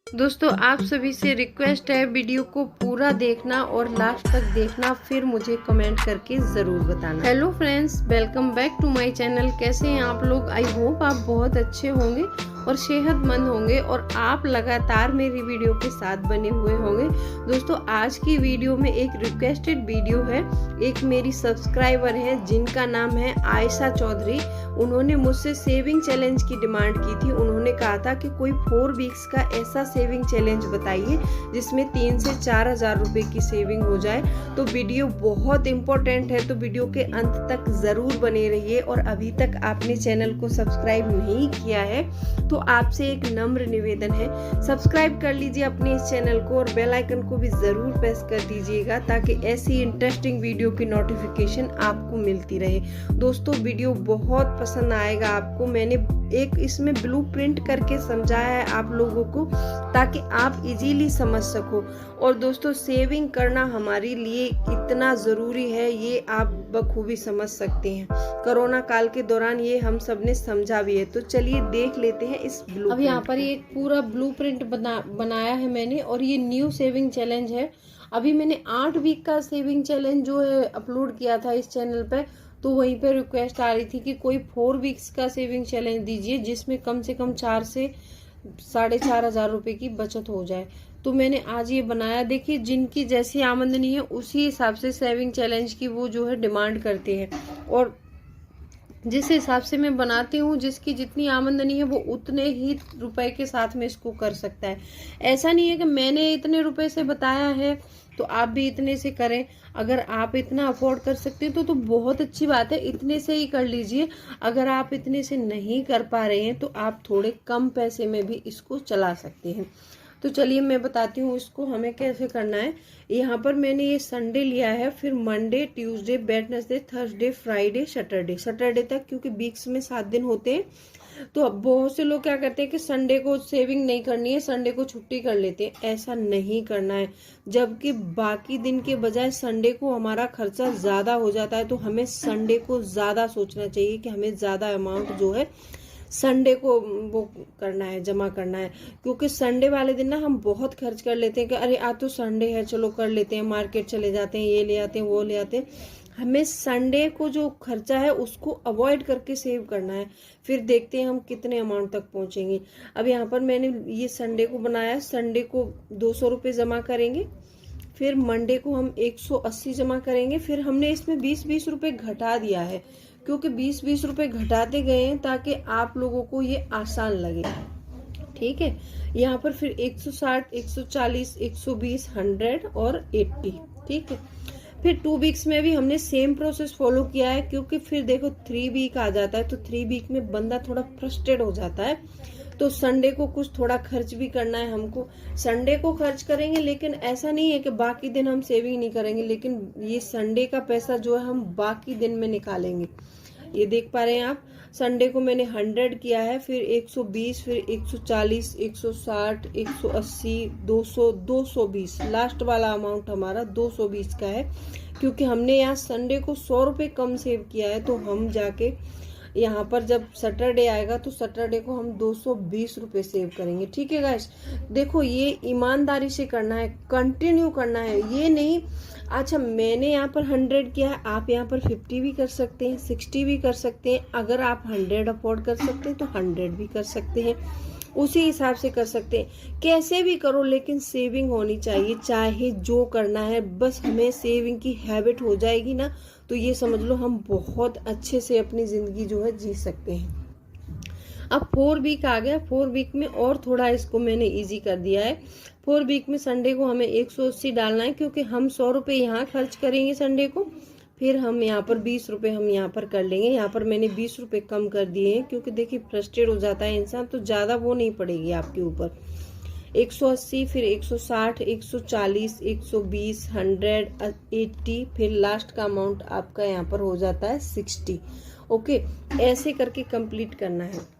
दोस्तों आप सभी से रिक्वेस्ट है वीडियो को पूरा देखना और लास्ट तक देखना, फिर मुझे कमेंट करके ज़रूर बताना। Hello friends, welcome back to my channel. कैसे हैं आप लोग? आई होप आप बहुत अच्छे होंगे और सेहतमंद होंगे और आप लगातार मेरी वीडियो के साथ बने हुए होंगे। दोस्तों आज की वीडियो में एक रिक्वेस्टेड वीडियो है। एक मेरी सब्सक्राइबर है जिनका नाम है आयशा चौधरी। उन्होंने मुझसे सेविंग चैलेंज की डिमांड की थी। उन्होंने कहा था कि कोई 4 वीक्स का ऐसा सेविंग चैलेंज बताइए जिसमें 3 से 4 हजार रुपए की सेविंग हो जाए। तो वीडियो बहुत इंपॉर्टेंट है, तो वीडियो के अंत तक जरूर बने रहिए। और अभी तक आपने चैनल को सब्सक्राइब नहीं किया है तो आपसे एक नम्र निवेदन है, सब्सक्राइब कर लीजिए अपने इस चैनल को और बेल आइकन को भी जरूर प्रेस कर दीजिएगा ताकि ऐसी इंटरेस्टिंग वीडियो की नोटिफिकेशन आपको मिलती रहे। दोस्तों वीडियो बहुत पसंद आएगा आपको। मैंने एक इसमें ब्लूप्रिंट करके समझाया है आप लोगों को ताकि आप इजीली समझ सको। और दोस्तों सेविंग करना हमारे लिए इतना ज़रूरी है, ये आप बखूबी समझ सकते हैं। कोरोना काल के दौरान ये हम सब ने समझा भी है। तो चलिए देख लेते हैं इस ब्लूप्रिंट। अब यहाँ पर ये पूरा ब्लूप्रिंट बनाया है मैंने, और ये न्यू सेविंग चैलेंज है। अभी मैंने 8 वीक का सेविंग चैलेंज जो है अपलोड किया था इस चैनल पे, तो वहीं पे रिक्वेस्ट आ रही थी कि कोई 4 वीक्स का सेविंग चैलेंज दीजिए जिसमें कम से कम 4 से 4,500 हजार रुपए की बचत हो जाए। तो मैंने आज ये बनाया। देखिए जिनकी जैसी आमदनी है उसी हिसाब से सेविंग चैलेंज की वो जो है डिमांड करते हैं, और जिस हिसाब से मैं बनाती हूँ जिसकी जितनी आमदनी है वो उतने ही रुपए के साथ में इसको कर सकता है। ऐसा नहीं है कि मैंने इतने रुपए से बताया है तो आप भी इतने से करें। अगर आप इतना अफोर्ड कर सकते हैं तो बहुत अच्छी बात है, इतने से ही कर लीजिए। अगर आप इतने से नहीं कर पा रहे हैं तो आप थोड़े कम पैसे में भी इसको चला सकते हैं। तो चलिए मैं बताती हूँ इसको हमें कैसे करना है। यहाँ पर मैंने ये संडे लिया है, फिर Monday, Tuesday, Wednesday, Thursday, Friday, Saturday तक, क्योंकि वीक्स में 7 दिन होते हैं। तो अब बहुत से लोग क्या करते हैं कि संडे को सेविंग नहीं करनी है, संडे को छुट्टी कर लेते हैं। ऐसा नहीं करना है, जबकि बाकी दिन के बजाय संडे को हमारा खर्चा ज्यादा हो जाता है। तो हमें संडे को ज्यादा सोचना चाहिए कि हमें ज्यादा अमाउंट जो है संडे को वो करना है, जमा करना है। क्योंकि संडे वाले दिन ना हम बहुत खर्च कर लेते हैं कि अरे आज तो संडे है चलो कर लेते हैं, मार्केट चले जाते हैं, ये ले आते हैं, वो ले आते हैं। हमें संडे को जो खर्चा है उसको अवॉइड करके सेव करना है। फिर देखते हैं हम कितने अमाउंट तक पहुंचेंगे। अब यहाँ पर मैंने ये संडे को बनाया। संडे को 200 रुपये जमा करेंगे, फिर मंडे को हम 180 जमा करेंगे। फिर हमने इसमें 20-20 रुपये घटा दिया है, क्योंकि 20-20 रुपये घटाते गए हैं ताकि आप लोगों को ये आसान लगे। ठीक है, यहाँ पर फिर 160, 140, 120, 100 और 80। ठीक है, फिर 2 वीक्स में भी हमने सेम प्रोसेस फॉलो किया है, क्योंकि फिर देखो 3 वीक आ जाता है तो 3 वीक में बंदा थोड़ा फ्रस्ट्रेट हो जाता है। तो संडे को कुछ थोड़ा खर्च भी करना है हमको। संडे को खर्च करेंगे, लेकिन ऐसा नहीं है कि बाकी दिन हम सेविंग नहीं करेंगे, लेकिन ये संडे का पैसा जो है हम बाकी दिन में निकालेंगे। ये देख पा रहे हैं आप, संडे को मैंने 100 किया है, फिर 120, फिर 140, 160, 180, 200, 220। लास्ट वाला अमाउंट हमारा 220 का है, क्योंकि हमने यहाँ संडे को 100 रुपये कम सेव किया है। तो हम जाके यहाँ पर जब सैटरडे आएगा तो सैटरडे को हम 220 रुपये सेव करेंगे। ठीक है गाइस, देखो ये ईमानदारी से करना है, कंटिन्यू करना है, ये नहीं अच्छा मैंने यहाँ पर 100 किया है, आप यहाँ पर 50 भी कर सकते हैं, 60 भी कर सकते हैं। अगर आप 100 अफोर्ड कर सकते हैं तो 100 भी कर सकते हैं, उसी हिसाब से कर सकते हैं। कैसे भी करो, लेकिन सेविंग होनी चाहिए। चाहे जो करना है, बस हमें सेविंग की हैबिट हो जाएगी ना, तो ये समझ लो हम बहुत अच्छे से अपनी जिंदगी जो है जी सकते हैं। अब 4 वीक आ गया। 4 वीक में और थोड़ा इसको मैंने इजी कर दिया है। 4 वीक में संडे को हमें 180 डालना है, क्योंकि हम 100 रुपये यहाँ खर्च करेंगे संडे को, फिर हम यहाँ पर 20 रुपये हम यहाँ पर कर लेंगे। यहाँ पर मैंने 20 रुपये कम कर दिए हैं, क्योंकि देखिए फ्रस्ट्रेट हो जाता है इंसान, तो ज्यादा वो नहीं पड़ेगी आपके ऊपर। 180, फिर 160, 140, 120, 100, 80, फिर लास्ट का अमाउंट आपका यहाँ पर हो जाता है 60। ओके, ऐसे करके कंप्लीट करना है।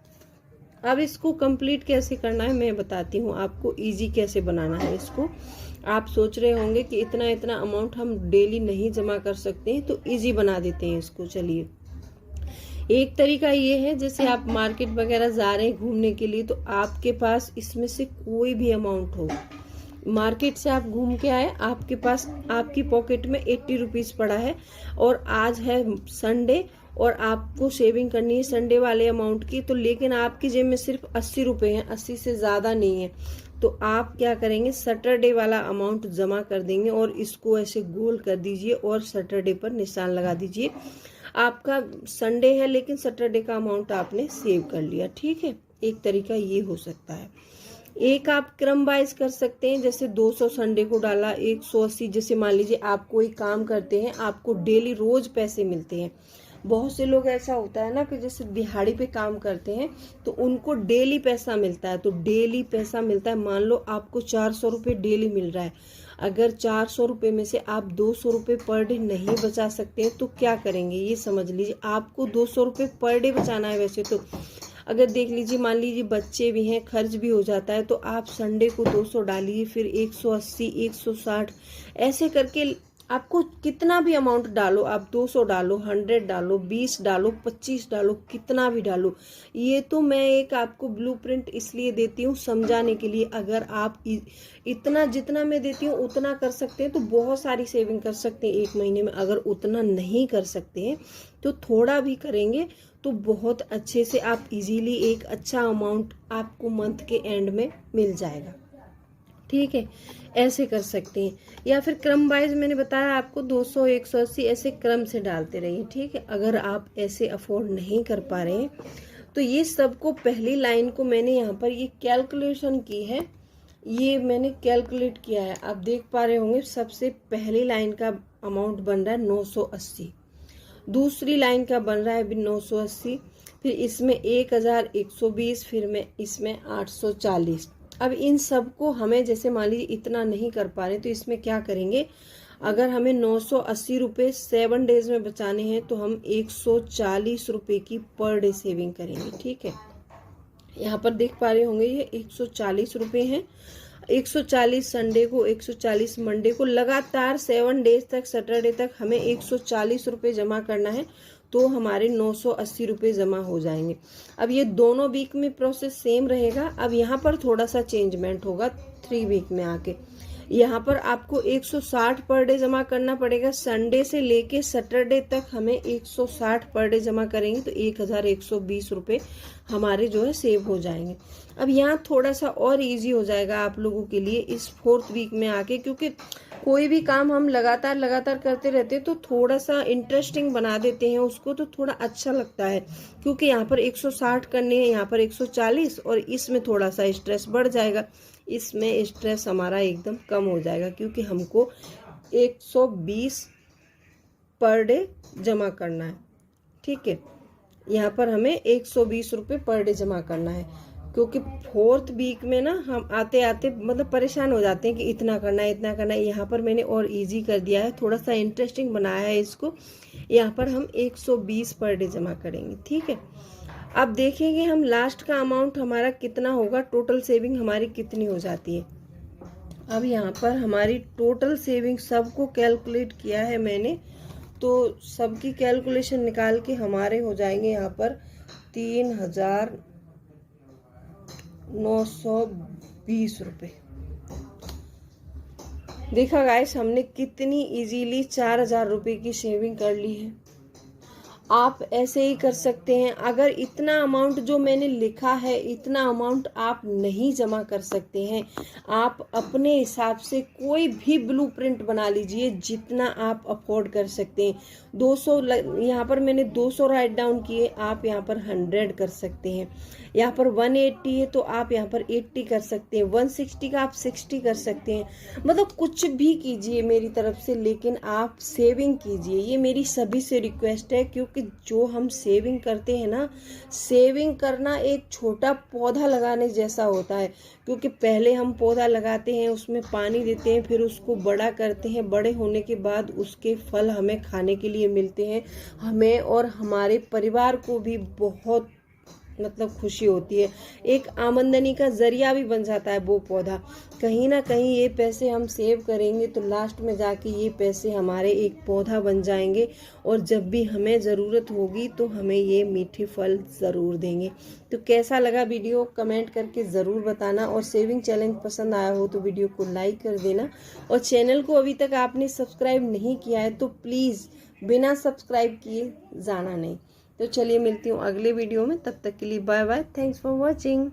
अब इसको कंप्लीट कैसे करना है मैं बताती हूँ आपको, इजी कैसे बनाना है इसको। आप सोच रहे होंगे कि इतना इतना अमाउंट हम डेली नहीं जमा कर सकते हैं, तो इजी बना देते हैं इसको। चलिए एक तरीका ये है, जैसे आप मार्केट वगैरह जा रहे हैं घूमने के लिए, तो आपके पास इसमें से कोई भी अमाउंट हो, मार्केट से आप घूम के आए, आपके पास आपकी पॉकेट में 80 रुपीज़ पड़ा है और आज है संडे और आपको सेविंग करनी है संडे वाले अमाउंट की, तो लेकिन आपकी जेब में सिर्फ 80 रुपये हैं, 80 से ज़्यादा नहीं है, तो आप क्या करेंगे, सैटरडे वाला अमाउंट जमा कर देंगे और इसको ऐसे गोल कर दीजिए और सैटरडे पर निशान लगा दीजिए। आपका संडे है लेकिन सैटरडे का अमाउंट आपने सेव कर लिया। ठीक है, एक तरीका ये हो सकता है। एक आप क्रम वाइज कर सकते हैं, जैसे 200 संडे को डाला, 180, जैसे मान लीजिए आप कोई काम करते हैं, आपको डेली रोज पैसे मिलते हैं। बहुत से लोग ऐसा होता है ना कि जैसे दिहाड़ी पे काम करते हैं तो उनको डेली पैसा मिलता है, तो डेली पैसा मिलता है, मान लो आपको 400 रुपये डेली मिल रहा है। अगर 400 रुपये में से आप 200 रुपये पर डे नहीं बचा सकते हैं तो क्या करेंगे, ये समझ लीजिए। आपको 200 रुपये पर डे बचाना है वैसे तो, अगर देख लीजिए मान लीजिए बच्चे भी हैं, खर्च भी हो जाता है, तो आप संडे को 200 डालिए, फिर 180, 160 ऐसे करके आपको कितना भी अमाउंट डालो, आप 200 डालो, 100 डालो, 20 डालो, 25 डालो, कितना भी डालो। ये तो मैं एक आपको ब्लूप्रिंट इसलिए देती हूँ समझाने के लिए। अगर आप इतना जितना मैं देती हूँ उतना कर सकते हैं तो बहुत सारी सेविंग कर सकते हैं एक महीने में। अगर उतना नहीं कर सकते हैं तो थोड़ा भी करेंगे तो बहुत अच्छे से आप इजीली एक अच्छा अमाउंट आपको मंथ के एंड में मिल जाएगा। ठीक है, ऐसे कर सकते हैं, या फिर क्रम वाइज मैंने बताया आपको 200, 180 ऐसे क्रम से डालते रहिए। ठीक है, अगर आप ऐसे अफोर्ड नहीं कर पा रहे हैं तो ये सबको पहली लाइन को मैंने यहाँ पर ये कैलकुलेशन की है, ये मैंने कैलकुलेट किया है। आप देख पा रहे होंगे सबसे पहली लाइन का अमाउंट बन रहा है 980, दूसरी लाइन का बन रहा है भी 980, फिर इसमें 1120, फिर में इसमें 840। अब इन सबको हमें जैसे मान लीजिए इतना नहीं कर पा रहे तो इसमें क्या करेंगे, अगर हमें 980 रुपये 7 डेज में बचाने हैं तो हम 140 रुपये की पर डे सेविंग करेंगे। ठीक है, यहाँ पर देख पा रहे होंगे ये 140 रुपये हैं, 140 संडे को, 140 मंडे को, लगातार 7 डेज तक, सैटरडे तक हमें 140 रुपये जमा करना है, तो हमारे 980 रुपये जमा हो जाएंगे। अब ये दोनों वीक में प्रोसेस सेम रहेगा। अब यहाँ पर थोड़ा सा चेंजमेंट होगा 3 वीक में आके, यहाँ पर आपको 160 पर डे जमा करना पड़ेगा। संडे से लेके सैटरडे तक हमें 160 पर डे जमा करेंगे तो 1120 रुपये हमारे जो है सेव हो जाएंगे। अब यहाँ थोड़ा सा और इजी हो जाएगा आप लोगों के लिए इस 4th वीक में आके, क्योंकि कोई भी काम हम लगातार करते रहते हैं तो थोड़ा सा इंटरेस्टिंग बना देते हैं उसको, तो थोड़ा अच्छा लगता है। क्योंकि यहाँ पर 160 करने हैं, यहाँ पर 140, और इसमें थोड़ा सा स्ट्रेस बढ़ जाएगा, इसमें स्ट्रेस हमारा एकदम कम हो जाएगा, क्योंकि हमको 120 पर डे जमा करना है। ठीक है, यहाँ पर हमें 120 रुपये पर डे जमा करना है, क्योंकि 4th वीक में ना हम आते आते मतलब परेशान हो जाते हैं कि इतना करना है, इतना करना है। यहाँ पर मैंने और इजी कर दिया है, थोड़ा सा इंटरेस्टिंग बनाया है इसको। यहाँ पर हम 120 पर डे जमा करेंगे। ठीक है, अब देखेंगे हम लास्ट का अमाउंट हमारा कितना होगा, टोटल सेविंग हमारी कितनी हो जाती है। अब यहाँ पर हमारी टोटल सेविंग सबको कैलकुलेट किया है मैंने, तो सबकी कैलकुलेशन निकाल के हमारे हो जाएंगे यहाँ पर 3920 रुपये। देखा गाइस, हमने कितनी इजीली 4000 रुपये की सेविंग कर ली है। आप ऐसे ही कर सकते हैं। अगर इतना अमाउंट जो मैंने लिखा है इतना अमाउंट आप नहीं जमा कर सकते हैं, आप अपने हिसाब से कोई भी ब्लूप्रिंट बना लीजिए जितना आप अफोर्ड कर सकते हैं। 200 यहाँ पर मैंने 200 राइट डाउन किए, आप यहाँ पर 100 कर सकते हैं। यहाँ पर 180 है तो आप यहाँ पर 80 कर सकते हैं, 160 का आप 60 कर सकते हैं। मतलब कुछ भी कीजिए मेरी तरफ से, लेकिन आप सेविंग कीजिए, ये मेरी सभी से रिक्वेस्ट है। क्योंकि जो हम सेविंग करते हैं ना, सेविंग करना एक छोटा पौधा लगाने जैसा होता है। क्योंकि पहले हम पौधा लगाते हैं, उसमें पानी देते हैं, फिर उसको बड़ा करते हैं, बड़े होने के बाद उसके फल हमें खाने के लिए मिलते हैं। हमें और हमारे परिवार को भी बहुत मतलब खुशी होती है, एक आमदनी का जरिया भी बन जाता है वो पौधा। कहीं ना कहीं ये पैसे हम सेव करेंगे तो लास्ट में जाके ये पैसे हमारे एक पौधा बन जाएंगे, और जब भी हमें ज़रूरत होगी तो हमें ये मीठे फल ज़रूर देंगे। तो कैसा लगा वीडियो कमेंट करके ज़रूर बताना, और सेविंग चैलेंज पसंद आया हो तो वीडियो को लाइक कर देना, और चैनल को अभी तक आपने सब्सक्राइब नहीं किया है तो प्लीज़ बिना सब्सक्राइब किए जाना नहीं। तो चलिए मिलती हूँ अगले वीडियो में, तब तक के लिए bye bye, thanks for watching.